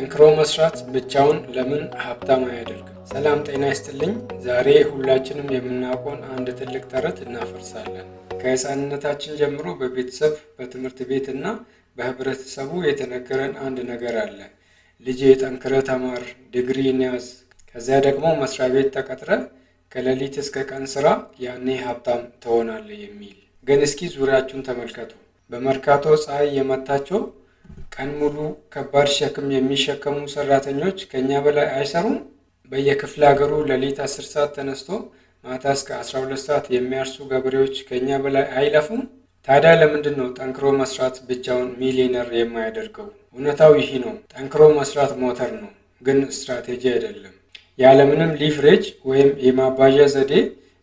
ጠንክሮ መስራት ብቻውን ለምን ሀብታም አያደርግም? ሰላም ጤና ይስጥልኝ። ዛሬ ሁላችንም የምናውቀውን አንድ ትልቅ ተረት እናፈርሳለን። ከህፃንነታችን ጀምሮ በቤተሰብ በትምህርት ቤት እና በህብረተሰቡ የተነገረን አንድ ነገር አለ። ልጄ ጠንክረህ ተማር፣ ዲግሪን ያዝ፣ ከዚያ ደግሞ መስሪያ ቤት ተቀጥረ ከሌሊት እስከ ቀን ስራ፣ ያኔ ሀብታም ትሆናለህ የሚል። ግን እስኪ ዙሪያችሁን ተመልከቱ። በመርካቶ ፀሐይ የመታቸው ቀን ሙሉ ከባድ ሸክም የሚሸከሙ ሰራተኞች ከኛ በላይ አይሰሩም? በየክፍለ ሀገሩ ሌሊት 10 ሰዓት ተነስቶ ማታ እስከ 12 ሰዓት የሚያርሱ ገበሬዎች ከኛ በላይ አይለፉም? ታዲያ ለምንድን ነው ጠንክሮ መስራት ብቻውን ሚሊዮነር የማያደርገው? እውነታው ይህ ነው። ጠንክሮ መስራት ሞተር ነው፣ ግን ስትራቴጂ አይደለም። ያለምንም ሊፍሬጅ ወይም የማባዣ ዘዴ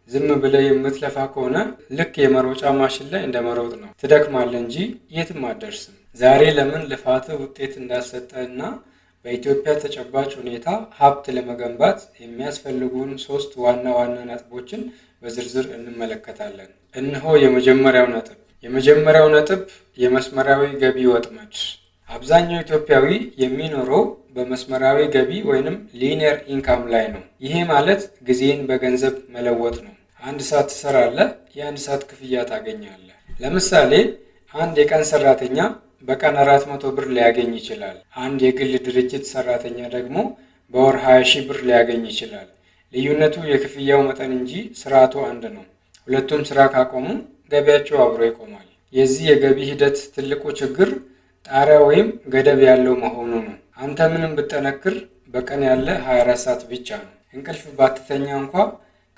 ዝም ብለህ የምትለፋ ከሆነ ልክ የመሮጫ ማሽን ላይ እንደመሮጥ ነው። ትደክማለህ እንጂ የትም አትደርስም። ዛሬ ለምን ልፋትህ ውጤት እንዳሰጠ እና በኢትዮጵያ ተጨባጭ ሁኔታ ሀብት ለመገንባት የሚያስፈልጉን 3 ዋና ዋና ነጥቦችን በዝርዝር እንመለከታለን። እነሆ የመጀመሪያው ነጥብ የመስመራዊ ገቢ ወጥመድ። አብዛኛው ኢትዮጵያዊ የሚኖረው በመስመራዊ ገቢ ወይንም ሊኒየር ኢንካም ላይ ነው። ይሄ ማለት ጊዜን በገንዘብ መለወጥ ነው። 1 ሰዓት ትሰራለህ፣ የ1 ሰዓት ክፍያ ታገኛለህ። ለምሳሌ አንድ የቀን ሰራተኛ በቀን 400 ብር ሊያገኝ ይችላል። አንድ የግል ድርጅት ሰራተኛ ደግሞ በወር 20 ሺህ ብር ሊያገኝ ይችላል። ልዩነቱ የክፍያው መጠን እንጂ ስርዓቱ አንድ ነው። ሁለቱም ስራ ካቆሙ ገቢያቸው አብሮ ይቆማል። የዚህ የገቢ ሂደት ትልቁ ችግር ጣሪያ ወይም ገደብ ያለው መሆኑ ነው። አንተ ምንም ብትጠነክር በቀን ያለ 24 ሰዓት ብቻ ነው። እንቅልፍ ባትተኛ እንኳ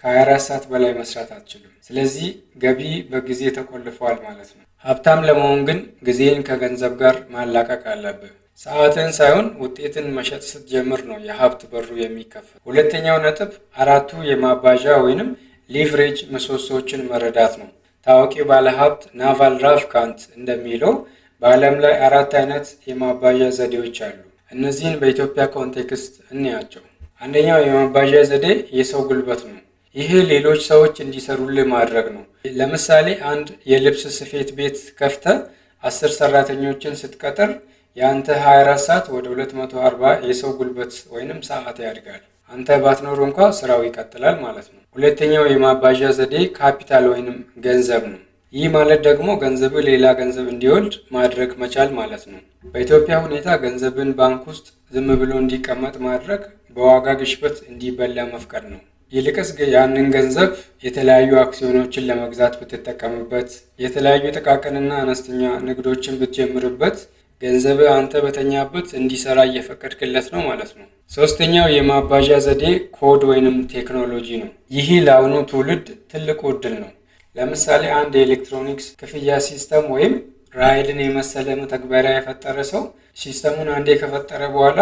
ከ24 ሰዓት በላይ መስራት አትችልም። ስለዚህ ገቢ በጊዜ ተቆልፏል ማለት ነው። ሀብታም ለመሆን ግን ጊዜን ከገንዘብ ጋር ማላቀቅ አለብህ። ሰዓትን ሳይሆን ውጤትን መሸጥ ስትጀምር ነው የሀብት በሩ የሚከፈት። ሁለተኛው ነጥብ 4ቱ የማባዣ ወይንም ሊቭሬጅ ምሰሶዎችን መረዳት ነው። ታዋቂ ባለሀብት ናቫል ራፍካንት እንደሚለው በዓለም ላይ 4 አይነት የማባዣ ዘዴዎች አሉ። እነዚህን በኢትዮጵያ ኮንቴክስት እንያቸው። አንደኛው የማባዣ ዘዴ የሰው ጉልበት ነው። ይሄ ሌሎች ሰዎች እንዲሰሩልህ ማድረግ ነው። ለምሳሌ አንድ የልብስ ስፌት ቤት ከፍተህ 10 ሰራተኞችን ስትቀጥር የአንተ 24 ሰዓት ወደ 240 የሰው ጉልበት ወይንም ሰዓት ያድጋል። አንተ ባትኖር እንኳ ስራው ይቀጥላል ማለት ነው። ሁለተኛው የማባዣ ዘዴ ካፒታል ወይንም ገንዘብ ነው። ይህ ማለት ደግሞ ገንዘብህ ሌላ ገንዘብ እንዲወልድ ማድረግ መቻል ማለት ነው። በኢትዮጵያ ሁኔታ ገንዘብን ባንክ ውስጥ ዝም ብሎ እንዲቀመጥ ማድረግ በዋጋ ግሽበት እንዲበላ መፍቀድ ነው። ይልቅስ ያንን ገንዘብ የተለያዩ አክሲዮኖችን ለመግዛት ብትጠቀምበት፣ የተለያዩ ጥቃቅንና አነስተኛ ንግዶችን ብትጀምርበት፣ ገንዘብህ አንተ በተኛበት እንዲሰራ እየፈቀድክለት ነው ማለት ነው። ሶስተኛው የማባዣ ዘዴ ኮድ ወይንም ቴክኖሎጂ ነው። ይህ ለአሁኑ ትውልድ ትልቁ ዕድል ነው። ለምሳሌ አንድ የኤሌክትሮኒክስ ክፍያ ሲስተም ወይም ራይድን የመሰለ መተግበሪያ የፈጠረ ሰው ሲስተሙን አንዴ ከፈጠረ በኋላ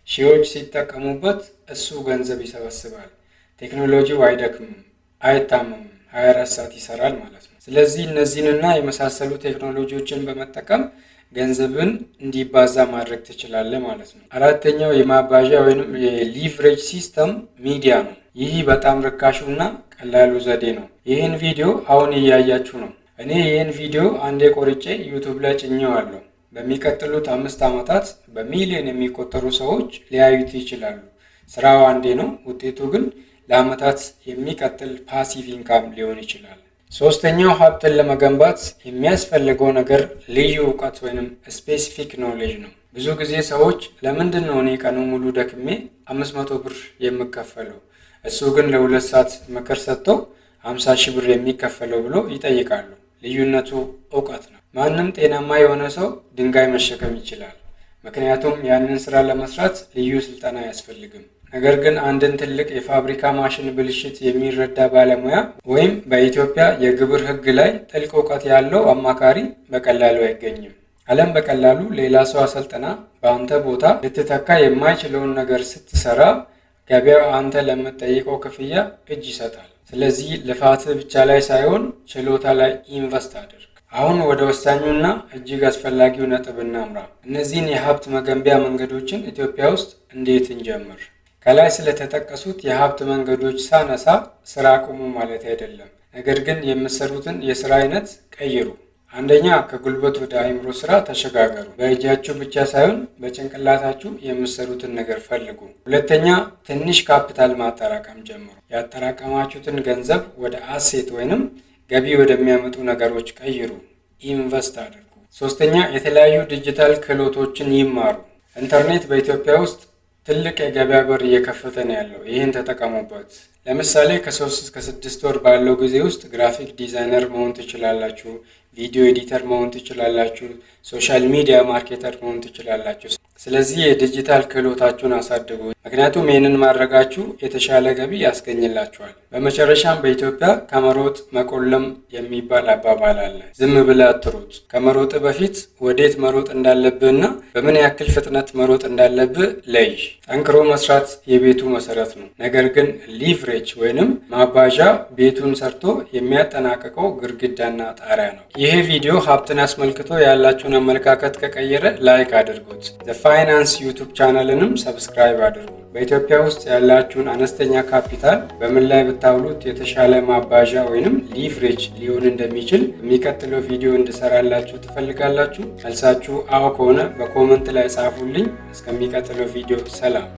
ሺዎች ሲጠቀሙበት እሱ ገንዘብ ይሰበስባል። ቴክኖሎጂው አይደክምም፣ አይታመምም፣ 24 ሰዓት ይሰራል ማለት ነው። ስለዚህ እነዚህንና የመሳሰሉ ቴክኖሎጂዎችን በመጠቀም ገንዘብን እንዲባዛ ማድረግ ትችላለህ ማለት ነው። አራተኛው የማባዣ ወይንም የሊቭሬጅ ሲስተም ሚዲያ ነው። ይህ በጣም ርካሹና ቀላሉ ዘዴ ነው። ይህን ቪዲዮ አሁን እያያችሁ ነው። እኔ ይህን ቪዲዮ አንዴ ቆርጬ ዩቱብ ላይ ጭኜዋለሁ። በሚቀጥሉት 5 ዓመታት በሚሊዮን የሚቆጠሩ ሰዎች ሊያዩት ይችላሉ። ስራው አንዴ ነው፣ ውጤቱ ግን ለዓመታት የሚቀጥል ፓሲቭ ኢንካም ሊሆን ይችላል። ሶስተኛው ሀብትን ለመገንባት የሚያስፈልገው ነገር ልዩ እውቀት ወይንም ስፔሲፊክ ኖሌጅ ነው። ብዙ ጊዜ ሰዎች ለምንድን ነው እኔ ቀኑ ሙሉ ደክሜ 500 ብር የምከፈለው እሱ ግን ለ2 ሰዓት ምክር ሰጥቶ 50 ሺህ ብር የሚከፈለው ብሎ ይጠይቃሉ። ልዩነቱ እውቀት ነው። ማንም ጤናማ የሆነ ሰው ድንጋይ መሸከም ይችላል፣ ምክንያቱም ያንን ስራ ለመስራት ልዩ ስልጠና አያስፈልግም። ነገር ግን አንድን ትልቅ የፋብሪካ ማሽን ብልሽት የሚረዳ ባለሙያ ወይም በኢትዮጵያ የግብር ሕግ ላይ ጥልቅ እውቀት ያለው አማካሪ በቀላሉ አይገኝም። ዓለም በቀላሉ ሌላ ሰው አሰልጥና በአንተ ቦታ ልትተካ የማይችለውን ነገር ስትሰራ ገበያው አንተ ለምትጠይቀው ክፍያ እጅ ይሰጣል። ስለዚህ ልፋትህ ብቻ ላይ ሳይሆን ችሎታ ላይ ኢንቨስት አድርግ። አሁን ወደ ወሳኙና እጅግ አስፈላጊው ነጥብ እናምራ። እነዚህን የሀብት መገንቢያ መንገዶችን ኢትዮጵያ ውስጥ እንዴት እንጀምር? ከላይ ስለተጠቀሱት የሀብት መንገዶች ሳነሳ ስራ አቁሙ ማለት አይደለም። ነገር ግን የምትሰሩትን የስራ አይነት ቀይሩ። አንደኛ ከጉልበት ወደ አእምሮ ስራ ተሸጋገሩ። በእጃችሁ ብቻ ሳይሆን በጭንቅላታችሁ የምትሰሩትን ነገር ፈልጉ። ሁለተኛ ትንሽ ካፒታል ማጠራቀም ጀምሩ። ያጠራቀማችሁትን ገንዘብ ወደ አሴት ወይንም ገቢ ወደሚያመጡ ነገሮች ቀይሩ፣ ኢንቨስት አድርጉ። ሶስተኛ የተለያዩ ዲጂታል ክህሎቶችን ይማሩ። ኢንተርኔት በኢትዮጵያ ውስጥ ትልቅ የገበያ በር እየከፈተ ነው ያለው። ይህን ተጠቀሙበት። ለምሳሌ ከ3 እስከ 6 ወር ባለው ጊዜ ውስጥ ግራፊክ ዲዛይነር መሆን ትችላላችሁ፣ ቪዲዮ ኤዲተር መሆን ትችላላችሁ፣ ሶሻል ሚዲያ ማርኬተር መሆን ትችላላችሁ። ስለዚህ የዲጂታል ክህሎታችሁን አሳድጉ። ምክንያቱም ይህንን ማድረጋችሁ የተሻለ ገቢ ያስገኝላችኋል። በመጨረሻም በኢትዮጵያ ከመሮጥ መቆለም የሚባል አባባል አለ። ዝም ብለህ አትሩጥ። ከመሮጥ በፊት ወዴት መሮጥ እንዳለብህና በምን ያክል ፍጥነት መሮጥ እንዳለብህ ለይ። ጠንክሮ መስራት የቤቱ መሰረት ነው። ነገር ግን ሊቭሬጅ ወይንም ማባዣ ቤቱን ሰርቶ የሚያጠናቅቀው ግድግዳና ጣሪያ ነው። ይሄ ቪዲዮ ሀብትን አስመልክቶ ያላችሁን አመለካከት ከቀየረ ላይክ አድርጉት። ፋይናንስ ዩቱብ ቻናልንም ሰብስክራይብ አድርጉ። በኢትዮጵያ ውስጥ ያላችሁን አነስተኛ ካፒታል በምን ላይ ብታውሉት የተሻለ ማባዣ ወይንም ሊቭሬጅ ሊሆን እንደሚችል የሚቀጥለው ቪዲዮ እንድሰራላችሁ ትፈልጋላችሁ? መልሳችሁ አዎ ከሆነ በኮመንት ላይ ጻፉልኝ። እስከሚቀጥለው ቪዲዮ ሰላም።